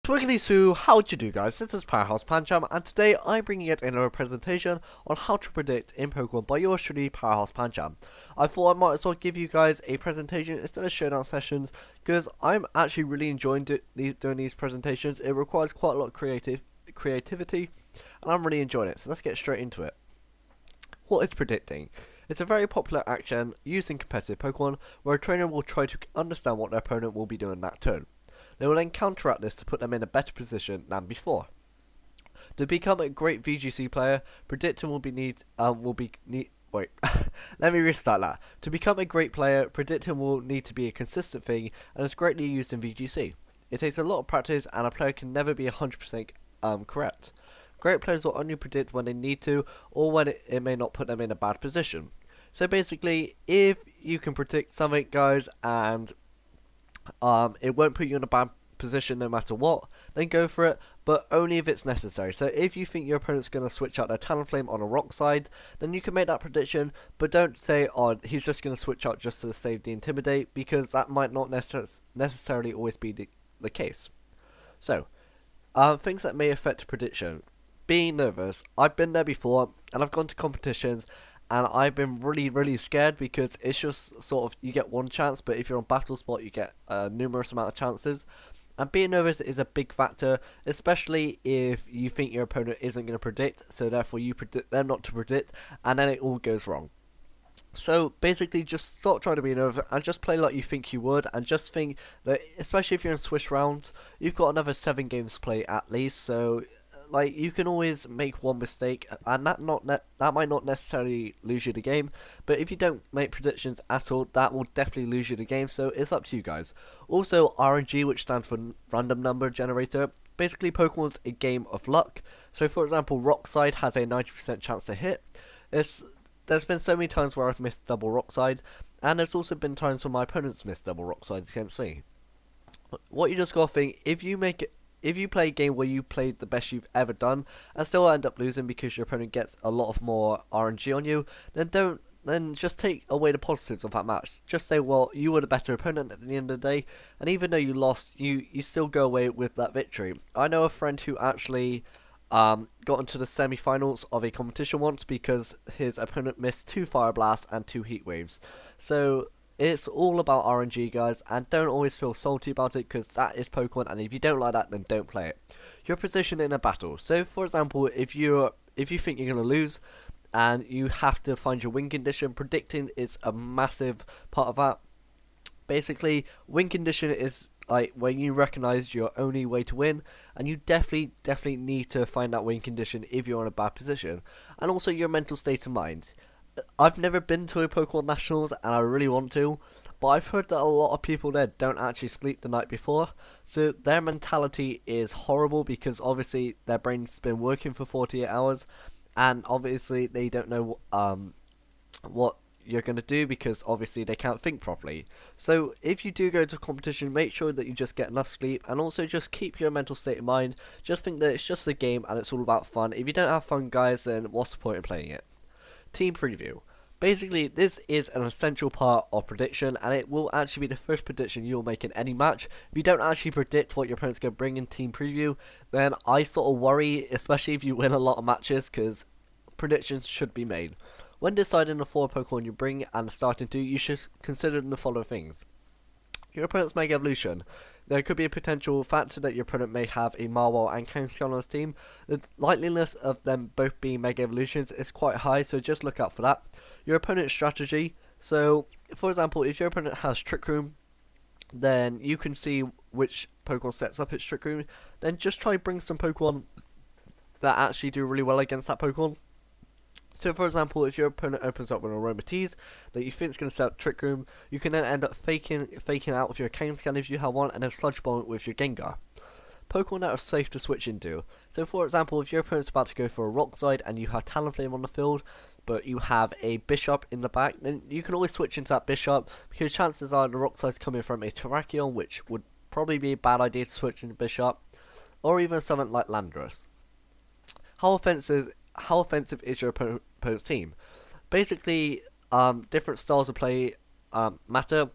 Swiggity swoo, how'd you do guys? This is Powerhouse Pancham, and today I'm bringing yet another presentation on how to predict in Pokemon by yours truly, Powerhouse Pancham. I thought I might as well give you guys a presentation instead of showdown sessions, because I'm actually really enjoying doing these presentations. It requires quite a lot of creativity, and I'm really enjoying it, so let's get straight into it. What is predicting? It's a very popular action used in competitive Pokemon, where a trainer will try to understand what their opponent will be doing that turn. They will then counteract this to put them in a better position than before. To become a great VGC player, predicting wait, let me restart that. To become a great player, predicting will need to be a consistent thing, and is greatly used in VGC. It takes a lot of practice, and a player can never be 100% correct. Great players will only predict when they need to, or when it may not put them in a bad position. So basically, if you can predict something, guys, and it won't put you in a bad position no matter what, then go for it, but only if it's necessary. So if you think your opponent's going to switch out their Talonflame on a rock side, then you can make that prediction, but don't say, oh, he's just going to switch out just to save the Intimidate, because that might not necessarily always be the case. So, things that may affect a prediction. Being nervous. I've been there before, and I've gone to competitions, and I've been really scared, because it's just sort of, you get one chance, but if you're on battle spot you get a numerous amount of chances. And being nervous is a big factor, especially if you think your opponent isn't going to predict, so therefore you predict them not to predict, and then it all goes wrong. So basically, just stop trying to be nervous and just play like you think you would, and just think that, especially if you're in Swiss rounds, you've got another 7 games to play at least, so like, you can always make one mistake, and that might not necessarily lose you the game, but if you don't make predictions at all, that will definitely lose you the game, so it's up to you guys. Also, RNG, which stands for Random Number Generator. Basically, Pokemon's a game of luck. So for example, Rock Side has a 90% chance to hit. There's been so many times where I've missed double Rock Side, and there's also been times when my opponents missed double Rock Sides against me. What you just gotta think, if you play a game where you played the best you've ever done and still end up losing because your opponent gets a lot of more RNG on you, then just take away the positives of that match. Just say, well, you were the better opponent at the end of the day, and even though you lost, you still go away with that victory. I know a friend who actually got into the semi-finals of a competition once because his opponent missed 2 Fire Blasts and 2 Heat Waves. So it's all about RNG, guys, and don't always feel salty about it, because that is Pokemon, and if you don't like that, then don't play it. Your position in a battle. So for example, if you think you're going to lose and you have to find your win condition, predicting is a massive part of that. Basically, win condition is like when you recognize your only way to win, and you definitely need to find that win condition if you're in a bad position. And also your mental state of mind. I've never been to a Pokemon Nationals, and I really want to, but I've heard that a lot of people there don't actually sleep the night before, so their mentality is horrible, because obviously their brain's been working for 48 hours, and obviously they don't know what you're going to do, because obviously they can't think properly. So if you do go to a competition, make sure that you just get enough sleep, and also just keep your mental state in mind. Just think that it's just a game and it's all about fun. If you don't have fun, guys, then what's the point in playing it? Team preview. Basically, this is an essential part of prediction, and it will actually be the first prediction you'll make in any match. If you don't actually predict what your opponent's going to bring in team preview, then I sort of worry, especially if you win a lot of matches, because predictions should be made. When deciding the 4 Pokemon you bring and starting to, you should consider the following things. Your opponent's Mega Evolution. There could be a potential factor that your opponent may have a Marwell and Kangaskhan on his team. The likeliness of them both being Mega Evolutions is quite high, so just look out for that. Your opponent's strategy. So, for example, if your opponent has Trick Room, then you can see which Pokemon sets up its Trick Room. Then just try and bring some Pokemon that actually do really well against that Pokemon. So for example, if your opponent opens up with an Aromatisse that you think is going to set up Trick Room, you can then end up faking out with your Kangaskhan if you have one, and then Sludge Bomb with your Gengar. Pokemon that are safe to switch into. So for example, if your opponent's about to go for a Rock Side and you have Talonflame on the field, but you have a Bishop in the back, then you can always switch into that Bishop, because chances are the Rock Side's coming from a Terrakion, which would probably be a bad idea to switch into Bishop, or even something like Landorus. How offensive is your opponent's team? Basically, different styles of play matter.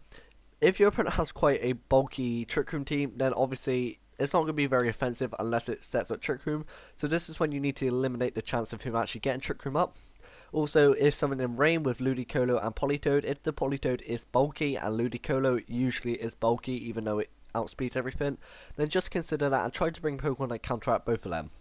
If your opponent has quite a bulky Trick Room team, then obviously it's not going to be very offensive unless it sets up Trick Room. So this is when you need to eliminate the chance of him actually getting Trick Room up. Also, if someone in Rain with Ludicolo and Politoed, if the Politoed is bulky and Ludicolo usually is bulky even though it outspeeds everything, then just consider that and try to bring Pokemon that counteract both of them.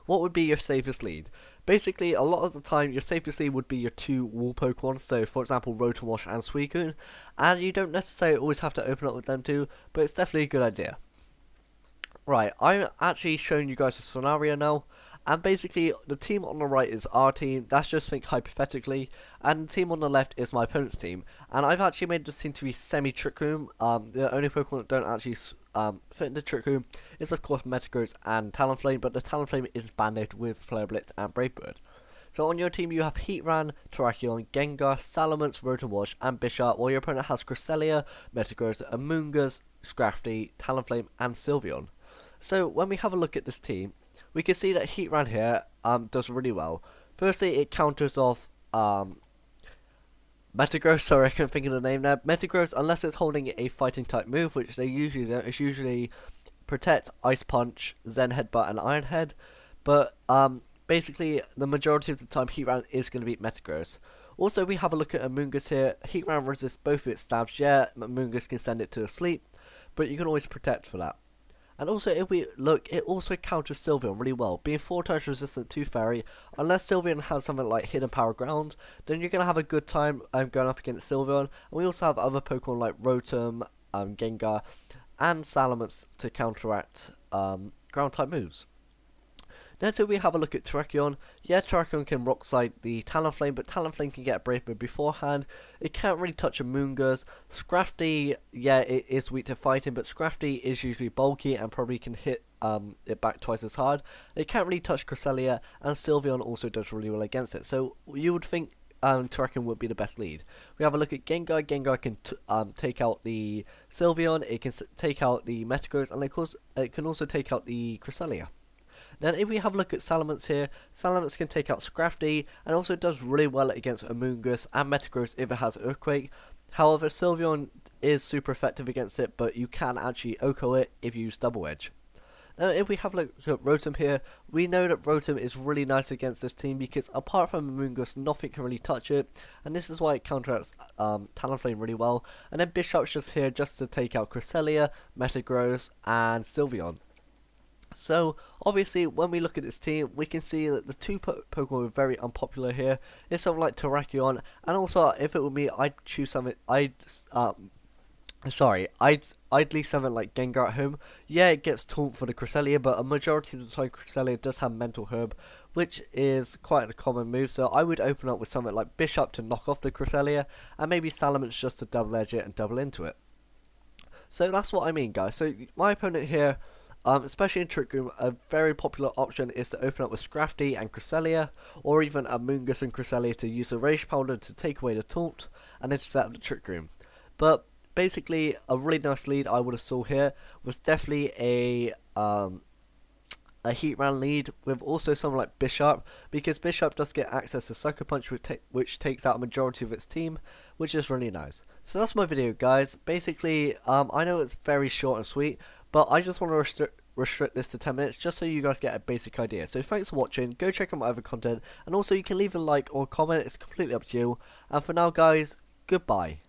What would be your safest lead? Basically, a lot of the time, your safest lead would be your 2 wall Pokemon, so for example, Rotom and Suicune, and you don't necessarily always have to open up with them too, but it's definitely a good idea. Right, I'm actually showing you guys a scenario now, and basically, the team on the right is our team, that's just think hypothetically, and the team on the left is my opponent's team, and I've actually made this team to be semi-Trick Room. The only Pokemon that don't actually fit into Trick Room is of course Metagross and Talonflame, but the Talonflame is banded with Flare Blitz and Brave Bird. So on your team you have Heatran, Terrakion, Gengar, Salamence, Rotom and Bisharp, while your opponent has Cresselia, Metagross, Amoonguss, Scrafty, Talonflame and Sylveon. So when we have a look at this team, we can see that Heatran here does really well. Firstly, it counters off Metagross, sorry I couldn't think of the name there. Metagross, unless it's holding a fighting type move, which they usually don't, it's usually Protect, Ice Punch, Zen Headbutt and Iron Head. But basically, the majority of the time Heatran is going to beat Metagross. Also, we have a look at Amoonguss here. Heatran resists both of its stabs, yeah, Amoonguss can send it to sleep, but you can always protect for that. And also, if we look, it also counters Sylveon really well. Being 4 times resistant to Fairy, unless Sylveon has something like Hidden Power Ground, then you're going to have a good time going up against Sylveon. And we also have other Pokemon like Rotom, Gengar, and Salamence to counteract ground type moves. Next, we have a look at Terrakion. Yeah, Terrakion can rock slide the Talonflame, but Talonflame can get a Brave Bird beforehand. It can't really touch Amoonguss. Scrafty, yeah, it is weak to fighting, but Scrafty is usually bulky and probably can hit it back twice as hard. It can't really touch Cresselia, and Sylveon also does really well against it. So you would think Terrakion would be the best lead. We have a look at Gengar. Gengar can take out the Sylveon, it can take out the Metagross, and of course it can also take out the Cresselia. Then if we have a look at Salamence here, Salamence can take out Scrafty and also does really well against Amoonguss and Metagross if it has Earthquake. However, Sylveon is super effective against it, but you can actually OHKO it if you use Double Edge. Now if we have a look at Rotom here, we know that Rotom is really nice against this team because apart from Amoonguss, nothing can really touch it, and this is why it counteracts Talonflame really well. And then Bisharp's just here just to take out Cresselia, Metagross and Sylveon. So, obviously, when we look at this team, we can see that the 2 Pokemon are very unpopular here. It's something like Terrakion, and also, if it were me, I'd choose something, I'd leave something like Gengar at home. Yeah, it gets taunt for the Cresselia, but a majority of the time Cresselia does have Mental Herb, which is quite a common move, so I would open up with something like Bisharp to knock off the Cresselia, and maybe Salamence just to double edge it and double into it. So that's what I mean, guys. So, my opponent here, especially in Trick Room, a very popular option is to open up with Scrafty and Cresselia, or even Amoonguss and Cresselia to use the Rage Powder to take away the taunt and intercept the Trick Room. But basically, a really nice lead I would have saw here was definitely a Heatran lead with also someone like Bisharp, because Bisharp does get access to Sucker Punch, which takes out a majority of its team, which is really nice. So that's my video, guys. Basically, I know it's very short and sweet, but I just want to restrict this to 10 minutes just so you guys get a basic idea. So thanks for watching, go check out my other content, and also you can leave a like or comment, it's completely up to you. And for now, guys, goodbye.